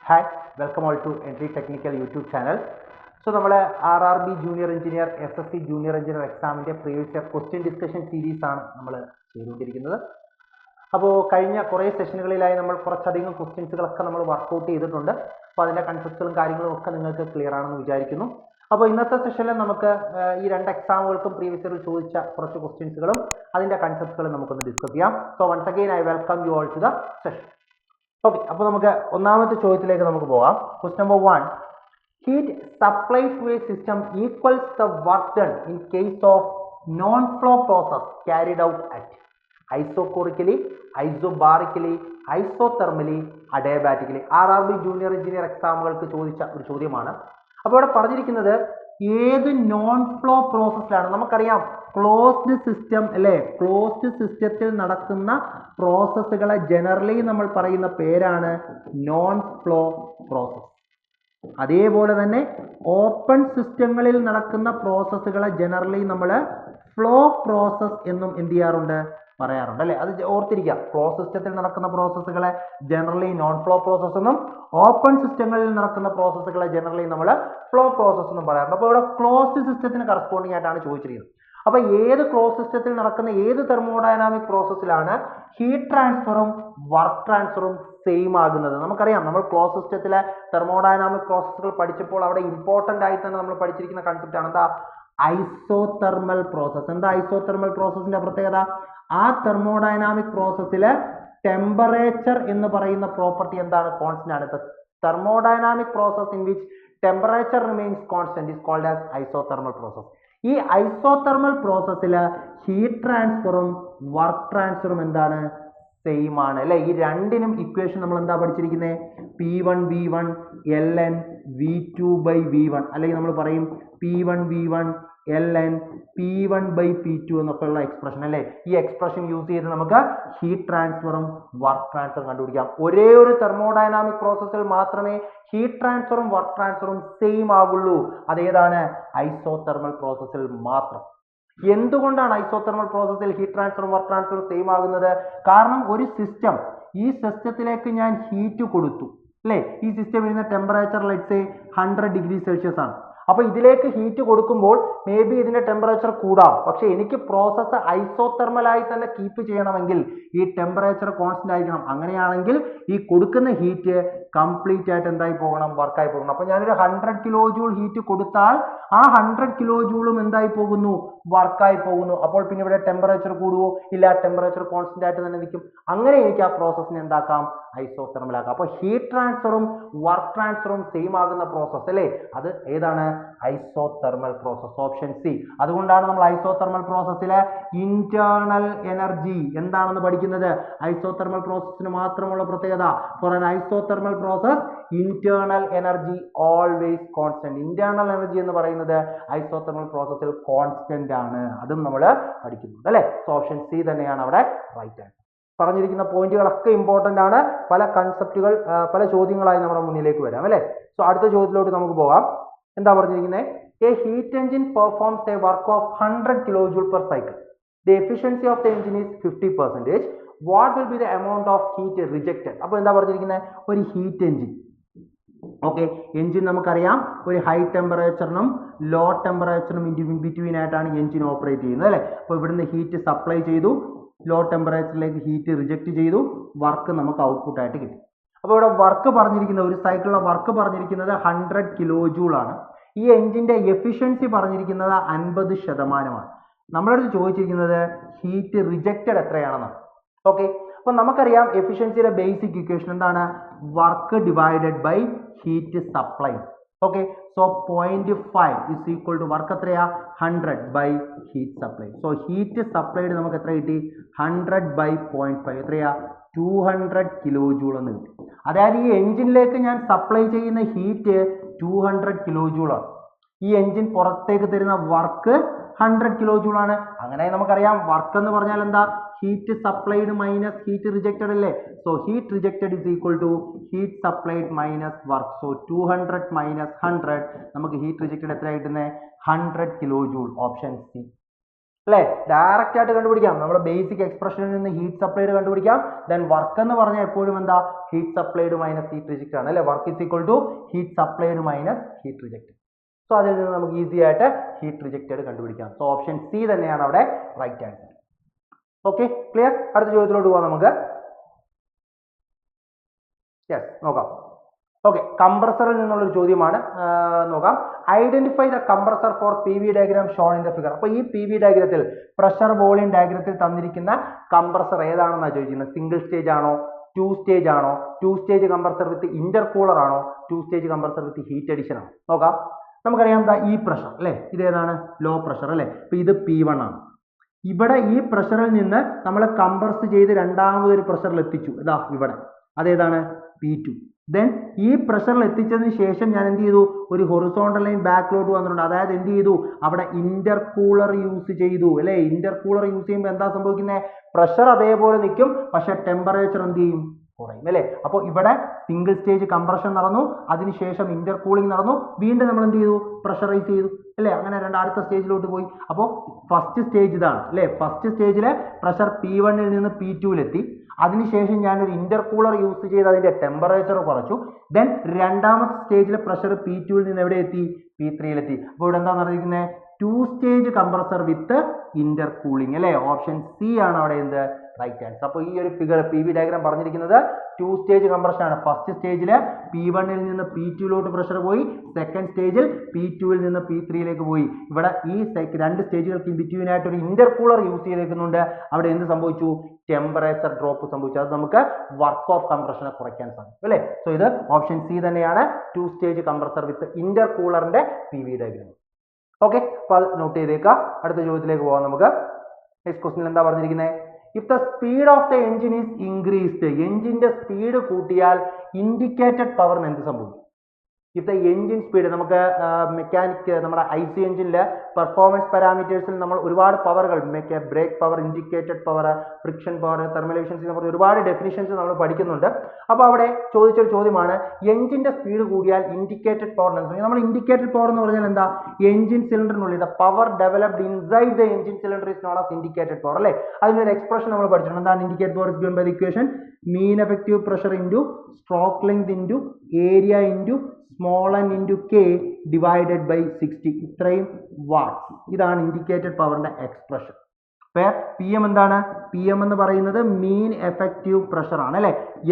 Hi, welcome all to Entry Technical YouTube channel. So, we have RRB Junior Engineer, SSC Junior Engineer exam previous year question discussion series. അപ്പോൾ കഴിഞ്ഞ കുറേ സെഷനുകളിലായി നമ്മൾ കുറച്ചധികം ക്വസ്റ്റ്യൻസുകളൊക്കെ നമ്മൾ workout ചെയ്തിട്ടുണ്ട്. അപ്പോൾ അതിൻ്റെ കൺസെപ്റ്റുകളും കാര്യങ്ങളും ഒക്കെ നിങ്ങൾക്ക് ക്ലിയർ ആണെന്ന് വിചാരിക്കുന്നു. അപ്പോൾ ഇന്നത്തെ സെഷനിൽ നമുക്ക് ഈ രണ്ട് എക്സാമുകൾക്കും പ്രീവിയസ് ഇയർ ചോദിച്ച കുറച്ച് ക്വസ്റ്റ്യൻസുകളും അതിൻ്റെ കൺസെപ്റ്റുകളും നമുക്കൊന്ന് ഡിസ്കസ് ചെയ്യാം. So once again I welcome you all to the session. Okay, അപ്പോൾ നമുക്ക് ഒന്നാമത്തെ ചോദ്യത്തിലേക്ക് നമുക്ക് പോകാം. Question number 1, heat supplied to a system equals the work done in case of non-flow process carried out at isochorically, isobarically, isothermally, adiabatically. RRB junior engineer എക്സാമുകൾക്ക് ചോദിച്ച ഒരു ചോദ്യമാണ്. അപ്പോൾ ഇവിടെ പറഞ്ഞിരിക്കുന്നത് ഏത് നോൺ ഫ്ലോ പ്രോസസ്സിലാണ്. നമുക്കറിയാം ക്ലോസ്ഡ് സിസ്റ്റം അല്ലേ, ക്ലോസ്ഡ് സിസ്റ്റത്തിൽ നടക്കുന്ന പ്രോസസ്സുകളെ ജനറലി നമ്മൾ പറയുന്ന പേരാണ് നോൺ ഫ്ലോ പ്രോസസ്. അതേപോലെ തന്നെ ഓപ്പൺ സിസ്റ്റങ്ങളിൽ നടക്കുന്ന പ്രോസസ്സുകളെ ജനറലി നമ്മൾ ഫ്ലോ പ്രോസസ് എന്നും എന്ത് ചെയ്യാറുണ്ട്, പറയാറുണ്ട് അല്ലേ. അത് ഓർത്തിരിക്കുക. ക്ലോസ് സിസ്റ്റത്തിൽ നടക്കുന്ന പ്രോസസ്സുകളെ ജനറലി നോൺ ഫ്ലോ പ്രോസസ് എന്നും ഓപ്പൺ സിസ്റ്റങ്ങളിൽ നടക്കുന്ന പ്രോസസ്സുകളെ ജനറലി നമ്മൾ ഫ്ലോ പ്രോസസ് എന്നും പറയാറുണ്ട്. അപ്പോൾ ഇവിടെ ക്ലോസ്ഡ് സിസ്റ്റത്തിന് കറസ്പോണ്ടിങ് ആയിട്ടാണ് ചോദിച്ചിരിക്കുന്നത്. അപ്പോൾ ഏത് ക്ലോസ് സിസ്റ്റത്തിൽ നടക്കുന്ന ഏത് തെർമോഡൈനാമിക് പ്രോസസ്സിലാണ് ഹീറ്റ് ട്രാൻസ്ഫറും വർക്ക് ട്രാൻസ്ഫറും സെയിം ആകുന്നത്. നമുക്കറിയാം നമ്മൾ ക്ലോസ് സിസ്റ്റത്തിലെ തെർമോഡൈനാമിക് പ്രോസസ്സുകൾ പഠിച്ചപ്പോൾ അവിടെ ഇമ്പോർട്ടൻ്റ് ആയി തന്നെ നമ്മൾ പഠിച്ചിരിക്കുന്ന കൺസെപ്റ്റ് ആണ് എന്താ, ഐസോതെർമൽ പ്രോസസ്. എന്താ ഐസോതെർമൽ പ്രോസസ്സിന്റെ പ്രത്യേകത? ആ തെർമോഡൈനാമിക് പ്രോസസ്സിലെ ടെമ്പറേച്ചർ എന്ന് പറയുന്ന പ്രോപ്പർട്ടി എന്താണ്, കോൺസ്റ്റന്റ് ആണ്. Thermodynamic process in which temperature remains constant is called as isothermal process. ഈ ഐസോതെർമൽ പ്രോസസ്സിൽ ഹീറ്റ് ട്രാൻസ്ഫറും വർക്ക് ട്രാൻസ്ഫറും എന്താണ്, സെയിം ആണ് അല്ലെ. ഈ രണ്ടിനും ഇക്വേഷൻ നമ്മൾ എന്താ പഠിച്ചിരിക്കുന്നത്, P1 V1 ln V2/V1 അല്ലെങ്കിൽ നമ്മൾ പറയും P1 V1 ln P1/P2 എന്നൊക്കെ ഉള്ള എക്സ്പ്രഷൻ അല്ലേ. ഈ എക്സ്പ്രഷൻ യൂസ് ചെയ്ത് നമുക്ക് ഹീറ്റ് ട്രാൻസ്ഫറും വർക്ക് ട്രാൻസ്ഫറും കണ്ടുപിടിക്കാം. ഒരേ ഒരു തെർമോഡൈനാമിക് പ്രോസസ്സിൽ മാത്രമേ ഹീറ്റ് ട്രാൻസ്ഫറും വർക്ക് ട്രാൻസ്ഫറും സെയിം ആകുള്ളൂ. അതേതാണ്, ഐസോതെർമൽ പ്രോസസ്സിൽ മാത്രം. എന്തുകൊണ്ടാണ് ഐസോതെർമൽ പ്രോസസ്സിൽ ഹീറ്റ് ട്രാൻസ്ഫറും വർക്ക് ട്രാൻസ്ഫറും സെയിം ആകുന്നത്? കാരണം ഒരു സിസ്റ്റം, ഈ സിസ്റ്റത്തിലേക്ക് ഞാൻ ഹീറ്റ് കൊടുത്തു അല്ലേ. ഈ സിസ്റ്റം വരുന്ന temperature let's say 100 degree Celsius ആണ്. അപ്പോൾ ഇതിലേക്ക് ഹീറ്റ് കൊടുക്കുമ്പോൾ മേ ബി ഇതിന്റെ ടെമ്പറേച്ചർ കൂടാം. പക്ഷെ എനിക്ക് പ്രോസസ്സ് ഐസോതെർമലായി തന്നെ കീപ്പ് ചെയ്യണമെങ്കിൽ ഈ ടെമ്പറേച്ചർ കോൺസ്റ്റന്റ് ആയിരിക്കണം. അങ്ങനെയാണെങ്കിൽ ഈ കൊടുക്കുന്ന ഹീറ്റ് കംപ്ലീറ്റ് ആയിട്ട് എന്തായി പോകണം, വർക്കായി പോകണം. അപ്പോൾ ഞാനൊരു 100 കിലോ ജൂൾ ഹീറ്റ് കൊടുത്താൽ ആ 100 കിലോ ജൂളും എന്തായി പോകുന്നു, വർക്കായി പോകുന്നു. അപ്പോൾ പിന്നെ ഇവിടെ ടെമ്പറേച്ചർ കൂടുവോ? ഇല്ല, ടെമ്പറേച്ചർ കോൺസ്റ്റന്റ് ആയിട്ട് തന്നെ നിൽക്കും. അങ്ങനെ എനിക്ക് ആ പ്രോസസ്സിനെ എന്താക്കാം, ഐസോതെർമലാക്കാം. അപ്പോൾ ഹീറ്റ് ട്രാൻസ്ഫറും വർക്ക് ട്രാൻസ്ഫറും സെയിം ആകുന്ന പ്രോസസ്സ് അല്ലേ, അത് ഏതാണ്, ഐസോതെർമൽ പ്രോസസ്, ഓപ്ഷൻ സി. അതുകൊണ്ടാണ് നമ്മൾ ഐസോതെർമൽ പ്രോസസ്സിലെ ഇന്റേണൽ എനർജി എന്താണെന്ന് പഠിക്കുന്നത്. ഐസോതെർമൽ പ്രോസസ്സിന് മാത്രമുള്ള പ്രത്യേകത, for an isothermal process internal energy always constant. Internal energy എന്ന് പറയുന്നത് ഐസോതെർമൽ പ്രോസസ്സിൽ കോൺസ്റ്റന്റ് ആണ്. അതും നമ്മൾ പഠിക്കുന്നുണ്ട് അല്ലെ. സോ ഓപ്ഷൻ സി തന്നെയാണ് അവിടെ റൈറ്റ് ആൻസർ. പറഞ്ഞിരിക്കുന്ന പോയിന്റുകളൊക്കെ ഇമ്പോർട്ടന്റ് ആണ്. പല കൺസെപ്റ്റുകൾ, പല ചോദ്യങ്ങളായി നമ്മുടെ മുന്നിലേക്ക് വരാം അല്ലെ. സോ അടുത്ത ചോദ്യത്തിലോട്ട് നമുക്ക് പോകാം. എന്താ പറഞ്ഞിരിക്കുന്നത്? A heat engine performs A work of 100 കിലോജൂൾ per cycle. The efficiency of the engine is 50%. What will be the amount of heat rejected? അപ്പോൾ എന്താ പറഞ്ഞിരിക്കുന്നത്, ഒരു ഹീറ്റ് എഞ്ചിൻ. ഓക്കെ, എഞ്ചിൻ നമുക്കറിയാം ഒരു ഹൈ ടെമ്പറേച്ചറിനും ലോ ടെമ്പറേച്ചറിനും ഇൻ ബിറ്റ്വീൻ ആയിട്ടാണ് engine operate ചെയ്യുന്നത് അല്ലേ. അപ്പോൾ ഇവിടുന്ന് ഹീറ്റ് സപ്ലൈ ചെയ്തു, ലോ ടെമ്പറേച്ചറിലേക്ക് ഹീറ്റ് റിജക്റ്റ് ചെയ്തു, വർക്ക് നമുക്ക് ഔട്ട്പുട്ട് ആയിട്ട് കിട്ടി. അപ്പോൾ ഇവിടെ വർക്ക് പറഞ്ഞിരിക്കുന്നത്, ഒരു സൈക്കിളിലെ വർക്ക് പറഞ്ഞിരിക്കുന്നത് 100 കിലോ ജൂൾ ആണ്. ഈ എഞ്ചിന്റെ എഫിഷ്യൻസി പറഞ്ഞിരിക്കുന്നത് 50%. നമ്മളടുത്ത് ചോദിച്ചിരിക്കുന്നത് ഹീറ്റ് റിജക്റ്റഡ് എത്രയാണെന്നാണ്. ഓക്കെ, അപ്പോൾ നമുക്കറിയാം എഫിഷ്യൻസിയുടെ ബേസിക് ഇക്വേഷൻ എന്താണ്, work divided by heat supply. Okay, so 0.5 is equal to work എത്രയാ, 100 by heat supply. So heat supplied നമുക്ക് എത്ര കിട്ടി, 100 ബൈ 0.5 എത്രയാ, 200 കിലോ ജൂൾ എന്ന് കിട്ടി. അതായത് ഈ എഞ്ചിനിലേക്ക് ഞാൻ സപ്ലൈ ചെയ്യുന്ന ഹീറ്റ് 200 കിലോ ജൂൾ ആണ്. ഈ എഞ്ചിൻ പുറത്തേക്ക് തരുന്ന വർക്ക് 100 കിലോ ജൂൾ ആണ്. അങ്ങനെ നമുക്കറിയാം വർക്ക് എന്ന് പറഞ്ഞാൽ എന്താ, heat supplied minus heat rejected അല്ലേ. So heat rejected is equal to heat supplied minus work. So 200 minus 100 നമുക്ക് ഹീറ്റ് റിജക്റ്റഡ് എത്ര കിട്ടുന്നത്, 100 കിലോ ജൂൾ. Option C. അല്ലേ? ഡയറക്റ്റ് ആയിട്ട് കണ്ടുപിടിക്കാം. നമ്മുടെ ബേസിക് എക്സ്പ്രഷനിൽ നിന്ന് ഹീറ്റ് സപ്ലൈഡ് കണ്ടുപിടിക്കാം. ദെൻ വർക്ക് എന്ന് പറഞ്ഞാൽ എപ്പോഴും എന്താ? Heat supplied minus heat reject ആണ്, അല്ലേ? Work is equal to heat supplied minus heat reject. So അതിൽ നിന്ന് നമുക്ക് ഈസി ആയിട്ട് ഹീറ്റ് റിജക്റ്റഡ് കണ്ടുപിടിക്കാം. സോ ഓപ്ഷൻ സി തന്നെയാണ് അവിടെ റൈറ്റ് ആൻസർ. Okay, clear? അടുത്ത ചോദ്യത്തിലോട്ട് പോകാം നമുക്ക്. യെസ്, നോക്കാം. ഓക്കെ, കംപ്രസറിൽ നിന്നുള്ളൊരു ചോദ്യമാണ്. നോക്കാം. Identify the compressor for P V diagram shown in the figure. അപ്പോൾ ഈ പി വി ഡയഗ്രത്തിൽ, പ്രഷർ വോളിയം ഡയഗ്രത്തിൽ തന്നിരിക്കുന്ന കംപ്രസർ ഏതാണെന്നാണ് ചോദിക്കുന്നത്. സിംഗിൾ സ്റ്റേജ് ആണോ, ടു സ്റ്റേജ് ആണോ, two stage compressor with intercooler ആണോ, two stage compressor with heat addition ആണോ? നോക്കാം. നമുക്കറിയാം ഈ പ്രഷർ, അല്ലേ? ഇതേതാണ്? ലോ പ്രഷർ, അല്ലേ? അപ്പോൾ ഇത് P1 ആണ്. ഇവിടെ ഈ പ്രഷറിൽ നിന്ന് നമ്മൾ കംപ്രസ് ചെയ്ത് രണ്ടാമതൊരു പ്രഷറിൽ എത്തിച്ചു. ഇതാ ഇവിടെ, അതേതാണ്? P2. ദെൻ ഈ പ്രഷറിൽ എത്തിച്ചതിന് ശേഷം ഞാൻ എന്ത് ചെയ്തു? ഒരു ഹൊറിസോണ്ടൽ ലൈൻ ബാക്കിലോട്ട് വന്നിട്ടുണ്ട്. അതായത് എന്ത് ചെയ്തു? അവിടെ ഇന്റർകൂളർ യൂസ് ചെയ്തു, അല്ലേ? ഇന്റർകൂളർ യൂസ് ചെയ്യുമ്പോൾ എന്താ സംഭവിക്കുന്നത്? പ്രഷർ അതേപോലെ നിൽക്കും, പക്ഷെ ടെമ്പറേച്ചർ എന്ത് ചെയ്യും? കുറയും, അല്ലേ? അപ്പോൾ ഇവിടെ സിംഗിൾ സ്റ്റേജ് കംപ്രഷൻ നടന്നു, അതിനുശേഷം ഇന്റർകൂളിംഗ് നടന്നു, വീണ്ടും നമ്മൾ എന്ത് ചെയ്തു? പ്രഷറൈസ് ചെയ്തു, അല്ലേ? അങ്ങനെ അടുത്ത സ്റ്റേജിലോട്ട് പോയി. അപ്പോൾ ഫസ്റ്റ് സ്റ്റേജ് ഇതാണ്, അല്ലേ? ഫസ്റ്റ് സ്റ്റേജിലെ പ്രഷർ P1 നിന്ന് P2 അതിനുശേഷം ഞാനൊരു ഇന്റർകൂളർ യൂസ് ചെയ്ത് അതിന്റെ ടെമ്പറേച്ചർ കുറച്ചു. ദെൻ രണ്ടാമത്തെ സ്റ്റേജിലെ പ്രഷർ P2 നിന്ന് എവിടെ എത്തി? P3 അപ്പോൾ ഇവിടെ എന്താ നടന്നിരിക്കുന്നത്? Two stage compressor with intercooling, അല്ലേ? ഓപ്ഷൻ സി ആണ് അവിടെ എന്ത്? Right answer. അപ്പോൾ ഈ ഒരു ഫിഗർ പി വി ഡയഗ്രാം പറഞ്ഞിരിക്കുന്നത് ടു സ്റ്റേജ് കംപ്രഷൻ ആണ്. ഫസ്റ്റ് സ്റ്റേജിൽ P1 നിന്ന് P2 പ്രഷർ പോയി, സെക്കൻഡ് സ്റ്റേജിൽ P2 നിന്ന് P3 പോയി. ഇവിടെ ഈ രണ്ട് സ്റ്റേജുകൾക്ക് ബിറ്റ്വീൻ ആയിട്ട് ഒരു ഇന്റർകൂളർ യൂസ് ചെയ്തേക്കുന്നുണ്ട്. അവിടെ എന്ത് സംഭവിച്ചു? ടെമ്പറേച്ചർ ഡ്രോപ്പ് സംഭവിച്ചു. അത് നമുക്ക് വർക്ക് ഓഫ് കംപ്രഷനെ കുറയ്ക്കാൻ സാധിക്കും, അല്ലേ? സോ ഇത് ഓപ്ഷൻ സി തന്നെയാണ്, ടു സ്റ്റേജ് കംപ്രസർ വിത്ത് ഇന്റർകൂളറിന്റെ പി വി ഡയഗ്രാം. ഓക്കെ, അപ്പോൾ അത് നോട്ട് ചെയ്തേക്കാം. അടുത്ത ചോദ്യത്തിലേക്ക് പോകാം നമുക്ക്. നെക്സ്റ്റ് ക്വസ്റ്റ്യൻ എന്താ പറഞ്ഞിരിക്കുന്നത്? If the speed of the engine is increased, എഞ്ചിന്റെ സ്പീഡ് കൂട്ടിയാൽ ഇൻഡിക്കേറ്റഡ് പവറിന് എന്ത് സംഭവിക്കും? ഇഫ് ദ എഞ്ചിൻ സ്പീഡ്, നമുക്ക് മെക്കാനിക്, നമ്മുടെ IC എഞ്ചിനിലെ പെർഫോമൻസ് പാരാമീറ്റേഴ്സിൽ നമ്മൾ ഒരുപാട് പവറുകൾ, brake power, indicated power, friction power, thermal efficiency, നമ്മൾ ഒരുപാട് ഡെഫിനിഷൻസ് നമ്മൾ പഠിക്കുന്നുണ്ട്. അപ്പോൾ അവിടെ ചോദിച്ചൊരു ചോദ്യമാണ്, എഞ്ചിന്റെ സ്പീഡ് കൂടിയാൽ ഇൻഡിക്കേറ്റഡ് പവർ എന്ന്. നമ്മൾ ഇൻഡിക്കേറ്റഡ് പവർ എന്ന് പറഞ്ഞാൽ എന്താ? എഞ്ചിൻ സിലിണ്ടറിനുള്ളിൽ the power developed inside the engine cylinder is known as indicated power, അല്ലേ? അതിനൊരു എക്സ്പ്രഷൻ നമ്മൾ പഠിച്ചിട്ടുണ്ട്. എന്താണ് indicated power? Is given by the equation mean effective pressure into stroke length into area into small n into K divided by 60. ഇത്രയും watts. ഇതാണ് indicated പവറിന്റെ expression. PM എന്താണ്? PM എന്ന് പറയുന്നത് മീൻ എഫക്റ്റീവ് പ്രഷർ ആണ്, അല്ലേ?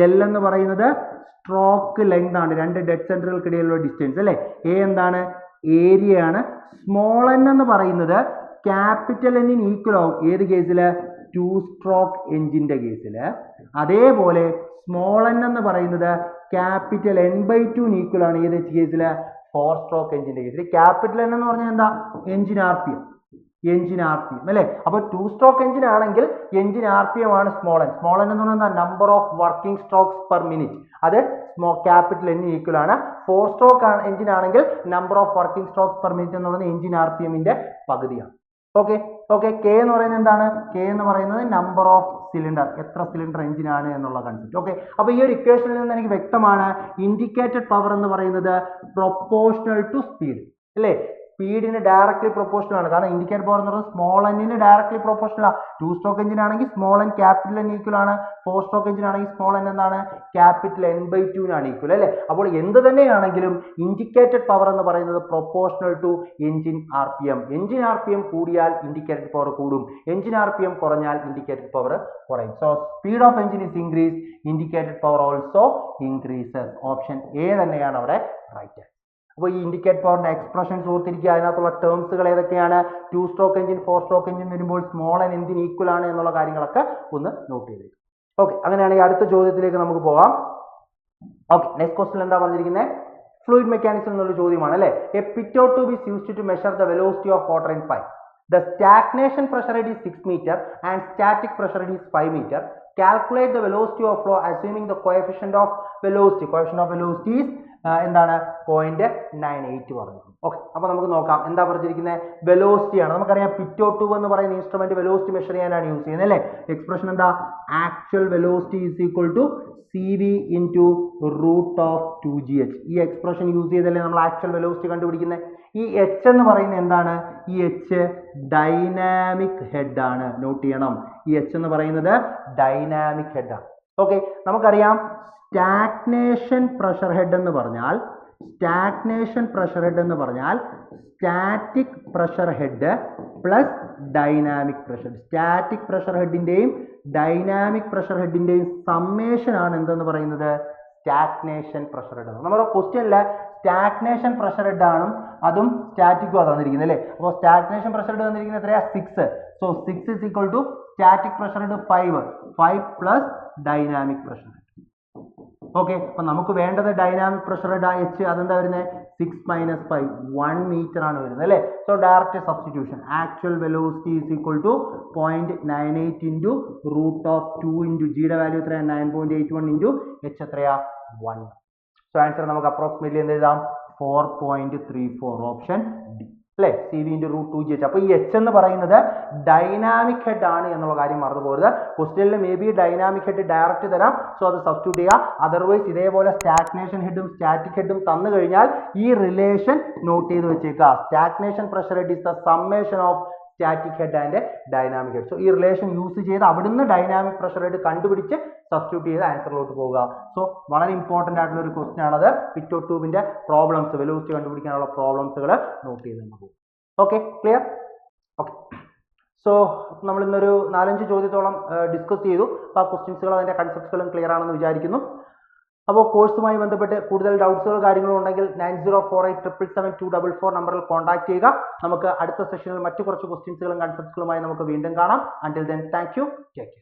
L എന്ന് പറയുന്നത് സ്ട്രോക്ക് ലെങ്ത് ആണ്, രണ്ട് ഡെഡ് സെന്ററുകൾക്കിടയിലുള്ള ഡിസ്റ്റൻസ്, അല്ലേ? A എന്താണ്? ഏരിയ ആണ്. സ്മോൾ n എന്ന് പറയുന്നത് ക്യാപിറ്റൽ N ഈക്വൽ ആവും ഏത് കേസിൽ? ടു സ്ട്രോക്ക് എഞ്ചിന്റെ കേസിൽ. അതേപോലെ സ്മോൾ n എന്ന് പറയുന്നത് ക്യാപിറ്റൽ N/2 ഈക്വൽ ആണ് ഏത് കേസിൽ? ഫോർ സ്ട്രോക്ക് എഞ്ചിന്റെ കേസിൽ. ക്യാപിറ്റൽ N എന്ന് പറഞ്ഞാൽ എന്താ? എഞ്ചിൻ RPM, അല്ലേ? അപ്പോൾ ടു സ്ട്രോക്ക് എഞ്ചിൻ ആണെങ്കിൽ എഞ്ചിൻ RPM ആണ് സ്മോൾ n. സ്മോൾ n എന്ന് പറഞ്ഞാൽ number of working strokes per minute, അത് ക്യാപിറ്റൽ N ഈക്വൽ ആണ്. ഫോർ സ്ട്രോക്ക് എഞ്ചിൻ ആണെങ്കിൽ number of working strokes per minute എന്ന് പറയുന്നത് എഞ്ചിൻ RPMന്റെ പകുതിയാണ്. ഓക്കെ, K എന്ന് പറയുന്നത് എന്താണ്? K എന്ന് പറയുന്നത് നമ്പർ ഓഫ് സിലിണ്ടർ, എത്ര സിലിണ്ടർ എഞ്ചിൻ ആണ് എന്നുള്ള കൺസെപ്റ്റ്. ഓക്കെ, അപ്പോൾ ഈ ഒരു ഇക്വേഷനിൽ നിന്ന് എനിക്ക് വ്യക്തമാണ് ഇൻഡിക്കേറ്റഡ് പവർ എന്ന് പറയുന്നത് പ്രൊപ്പോർഷണൽ ടു സ്പീഡ്, അല്ലേ? സ്പീഡിന് ഡയറക്ട്ലി പ്രൊപ്പോർഷണൽ ആണ്. കാരണം ഇൻഡിക്കേറ്റഡ് പവർ എന്ന് പറയുന്നത് സ്മോൾ n ഡയറക്ട്ലി പ്രൊപ്പോർഷണൽ ആണ്. ടു സ്ട്രോക്ക് എഞ്ചിൻ ആണെങ്കിൽ small n capital N equal ആണ്. ഫോർ സ്ട്രോക്ക് എഞ്ചിൻ ആണെങ്കിൽ സ്മോൾ n എന്താണ്? ക്യാപിറ്റൽ N/2 ഈക്വൽ, അല്ലേ? അപ്പോൾ എന്ത് തന്നെയാണെങ്കിലും ഇൻഡിക്കേറ്റഡ് പവർ എന്ന് പറയുന്നത് proportional to engine RPM. Engine RPM കൂടിയാൽ ഇൻഡിക്കേറ്റഡ് പവർ കൂടും, എഞ്ചിൻ RPM കുറഞ്ഞാൽ ഇൻഡിക്കേറ്റഡ് പവർ കുറയും. So speed of engine is increase, indicated power also increases. Option A തന്നെയാണ് അവിടെ റൈറ്റ്. അപ്പോൾ ഈ ഇൻഡിക്കേറ്റഡ് പവറിന്റെ എക്സ്പ്രഷൻസ് ഓർത്തിരിക്കുക. അതിനകത്തുള്ള ടേംസുകൾ ഏതൊക്കെയാണ്? Two stroke engine, four stroke engine വരുമ്പോൾ സ്മോൾ n എന്തിന് ഈക്വൽ ആണ് എന്നുള്ള കാര്യങ്ങളൊക്കെ ഒന്ന് നോട്ട് ചെയ്തേക്കും. ഓക്കെ, അങ്ങനെയാണെങ്കിൽ അടുത്ത ചോദ്യത്തിലേക്ക് നമുക്ക് പോകാം. ഓക്കെ, നെക്സ്റ്റ് ക്വസ്റ്റ്യൻ എന്താ പറഞ്ഞിരിക്കുന്നത്? ഫ്ലൂയിഡ് മെക്കാനിക്സിൽ നിന്നുള്ള ചോദ്യമാണ്, അല്ലേ? A pitot tube is used to measure the velocity of water in pipe. The stagnation pressure rate is 6 meter and static pressure rate is 5 meter. Calculate the velocity of flow assuming the coefficient of velocity. Coefficient of velocity is എന്താണ് 0.98 പറഞ്ഞു. Okay, അപ്പോൾ നമുക്ക് നോക്കാം എന്താ പറഞ്ഞിരിക്കുന്നത്. Velocity ആണ്. നമുക്കറിയാം പിറ്റോ2 എന്ന് പറയുന്ന ഇൻസ്ട്രുമെന്റ് വെലോസിറ്റി മെഷർ ചെയ്യാനാണ് യൂസ് ചെയ്യുന്നത് അല്ലേ. എക്സ്പ്രഷൻ എന്താ, actual velocity is equal to CV into √2gh. ഈ എക്സ്പ്രഷൻ യൂസ് ചെയ്തല്ലേ നമ്മൾ ആക്ച്വൽ വെലോസിറ്റി കണ്ടുപിടിക്കുന്നത്. ഈ h എന്ന് പറയുന്നത് എന്താണ്, ഈ h ഡൈനാമിക് ഹെഡ് ആണ്. നോട്ട് ചെയ്യണം, ഈ h എന്ന് പറയുന്നത് ഡൈനാമിക് ഹെഡ് ആണ്. ഓക്കെ, നമുക്കറിയാം സ്റ്റാഗ്നേഷൻ പ്രഷർ ഹെഡ് എന്ന് പറഞ്ഞാൽ static pressure head plus dynamic pressure. Static pressure ഹെഡിന്റെയും ഡൈനാമിക് പ്രഷർ ഹെഡിന്റെയും സമ്മേഷൻ ആണ് എന്തെന്ന് പറയുന്നത്, സ്റ്റാഗ്നേഷൻ പ്രഷർ ഹെഡ്. നമ്മുടെ ക്വസ്റ്റ്യനിലെ സ്റ്റാഗ്നേഷൻ പ്രഷർ ഹെഡ് ആണ് അതും സ്റ്റാറ്റിക്കും തന്നിരിക്കുന്നത് അല്ലേ. അപ്പോൾ സ്റ്റാഗ്നേഷൻ പ്രഷർ ഹെഡ് തന്നിരിക്കുന്നത് എത്രയാ, 6. So 6 is equal to static pressure head 5 plus dynamic pressure head. Okay, അപ്പൊ നമുക്ക് വേണ്ടത് ഡൈനാമിക് പ്രഷർ ഹെഡ് h, അതെന്താ വരുന്നത്, 6 - 5 1 മീറ്റർ ആണ് വരുന്നത് അല്ലേ. So direct substitution, actual velocity is equal to 0.98 into √2 into ജിയുടെ വാല്യൂ എത്രയാണ്, 9.81 ഇൻറ്റു h എത്രയാ, 1. സോ ആൻസർ നമുക്ക് അപ്രോക്സിമേറ്റ്ലി എന്ത് എഴുതാം, 4.34 ഓപ്ഷൻ ഡി അല്ലേ, CV ഇൻറ്റു √2gh. അപ്പോൾ ഈ h എന്ന് പറയുന്നത് ഡൈനാമിക് ഹെഡ് ആണ് എന്നുള്ള കാര്യം മറന്നു പോകരുത്. ക്വസ്റ്റ്യനിൽ may be dynamic head direct തരാം, സോ അത് സബ്സ്റ്റിറ്റ്യൂട്ട് ചെയ്യുക. അതർവൈസ് ഇതേപോലെ സ്റ്റാഗ്നേഷൻ ഹെഡും സ്റ്റാറ്റിക് ഹെഡും തന്നു കഴിഞ്ഞാൽ ഈ റിലേഷൻ നോട്ട് ചെയ്ത് വെച്ചേക്കുക. Stagnation pressure head is the summation of static head and dynamic head. So ഈ റിലേഷൻ യൂസ് ചെയ്ത് അവിടുന്ന് ഡൈനാമിക് പ്രഷർ ഹെഡ് കണ്ടുപിടിച്ച് സബ്സ്റ്റിറ്റ്യൂട്ട് ചെയ്ത് ആൻസറിലോട്ട് പോവുക. സോ വളരെ ഇമ്പോർട്ടൻ്റ് ആയിട്ടുള്ള ഒരു ക്വസ്റ്റ്യൻ ആണത്. പിറ്റോ2വിന്റെ പ്രോബ്ലംസ്, വെലോസിറ്റി കണ്ടുപിടിക്കാനുള്ള പ്രോബ്ലംസുകൾ നോട്ട് ചെയ്ത് നമുക്ക് പോകും. Okay, clear? ഓക്കെ, സോ നമ്മൾ ഇന്നൊരു 4-5 ചോദ്യത്തോളം ഡിസ്കസ് ചെയ്തു. അപ്പോൾ ആ ക്വസ്റ്റ്യൻസുകൾ അതിൻ്റെ കൺസെപ്റ്റുകളും ക്ലിയർ ആണെന്ന് വിചാരിക്കുന്നു. അപ്പോൾ കോഴ്സുമായി ബന്ധപ്പെട്ട് കൂടുതൽ ഡൗട്ട്സുകൾ കാര്യങ്ങളും ഉണ്ടെങ്കിൽ 9048777244 നമ്പറിൽ കോൺടാക്ട് ചെയ്യുക. നമുക്ക് അടുത്ത സെഷനിൽ മറ്റു കുറച്ച് ക്വസ്റ്റ്യൻസുകളും കൺസെപ്റ്റുകളുമായി നമുക്ക് വീണ്ടും കാണാം. Until then, thank you, take care.